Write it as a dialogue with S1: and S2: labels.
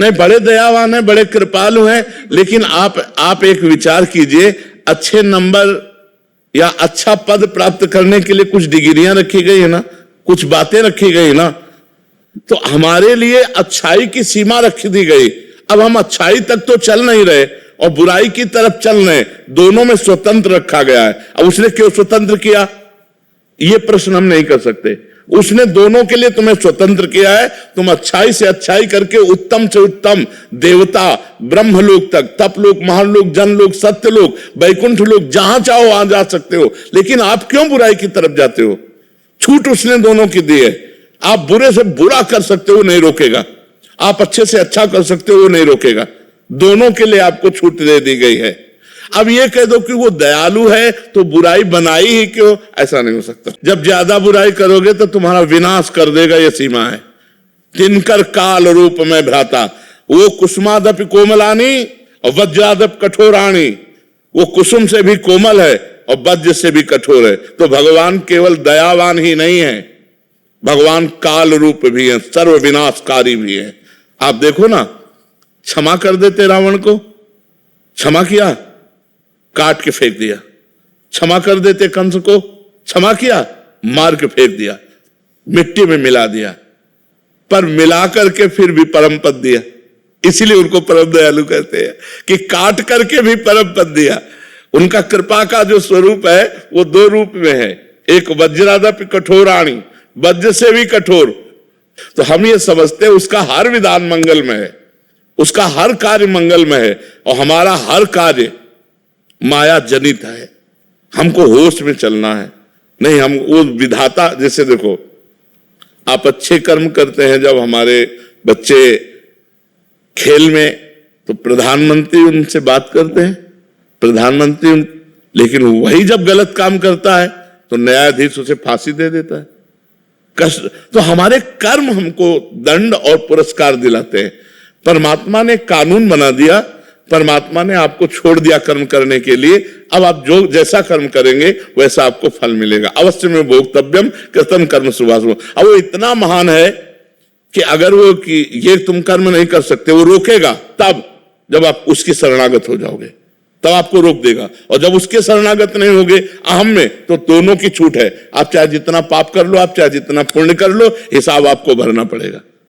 S1: नहीं, बड़े दयावान हैं, बड़े कृपालु हैं, लेकिन आप एक विचार कीजिए, अच्छे नंबर या अच्छा पद प्राप्त करने के लिए कुछ डिग्रियां रखी गई है ना, कुछ बातें रखी गई ना, तो हमारे लिए अच्छाई की सीमा रख दी गई। अब हम अच्छाई तक तो चल नहीं रहे और बुराई की तरफ चल रहे, दोनों में स्वतंत्र रखा गया है। अब उसने क्यों स्वतंत्र किया, यह प्रश्न हम नहीं कर सकते। उसने दोनों के लिए तुम्हें स्वतंत्र किया है, तुम अच्छाई से अच्छाई करके उत्तम से उत्तम देवता ब्रह्मलोक तक, तपलोक, महालोक, जनलोक, सत्यलोक, वैकुंठ लोक, जहां चाहो वहां जा सकते हो। लेकिन आप क्यों बुराई की तरफ जाते हो? छूट उसने दोनों की दी है। आप बुरे से बुरा कर सकते हो, नहीं रोकेगा। आप अच्छे से अच्छा कर सकते हो, वो नहीं रोकेगा। दोनों के लिए आपको छूट दे दी गई है। अब ये कह दो कि वो दयालु है तो बुराई बनाई ही क्यों, ऐसा नहीं हो सकता। जब ज्यादा बुराई करोगे तो तुम्हारा विनाश कर देगा, यह सीमा है। तिनकर काल रूप में भ्राता, वो कुसुमादप कोमलानी और वज्रादप कठोरानी, वो कुसुम से भी कोमल है और वज्र से भी कठोर है। तो भगवान केवल दयावान ही नहीं है, भगवान काल रूप भी है, सर्व विनाशकारी भी है। आप देखो ना, क्षमा कर देते रावण को, क्षमा किया, काट के फेंक दिया। क्षमा कर देते कंस को, क्षमा किया, मार के फेंक दिया, मिट्टी में मिला दिया, पर मिला करके फिर भी परम पद दिया। इसीलिए उनको परम दयालु कहते हैं कि काट करके भी परम पद दिया। उनका कृपा का जो स्वरूप है वो दो रूप में है, एक वज्रादप कठोराणी, वज्र से भी कठोर। तो हम ये समझते हैं उसका हर विधान मंगल में है, उसका हर कार्य मंगल में है, और हमारा हर कार्य माया जनित है। हमको होश में चलना है, नहीं हम वो विधाता। जैसे देखो, आप अच्छे कर्म करते हैं, जब हमारे बच्चे खेल में, तो प्रधानमंत्री उनसे बात करते हैं, प्रधानमंत्री लेकिन वही जब गलत काम करता है तो न्यायाधीश उसे फांसी दे देता है। कष्ट तो हमारे कर्म हमको दंड और पुरस्कार दिलाते हैं। परमात्मा ने कानून बना दिया, परमात्मा ने आपको छोड़ दिया कर्म करने के लिए। अब आप जो जैसा कर्म करेंगे वैसा आपको फल मिलेगा। अवश्य में भोक्तव्यम कृतम कर्म शुभाशुभम। अब वो इतना महान है कि अगर वो कि ये तुम कर्म नहीं कर सकते, वो रोकेगा तब जब आप उसकी शरणागत हो जाओगे, तब आपको रोक देगा। और जब उसके शरणागत नहीं होगे अहम में, तो दोनों की छूट है। आप चाहे जितना पाप कर लो, आप चाहे जितना पुण्य कर लो, हिसाब आपको भरना पड़ेगा।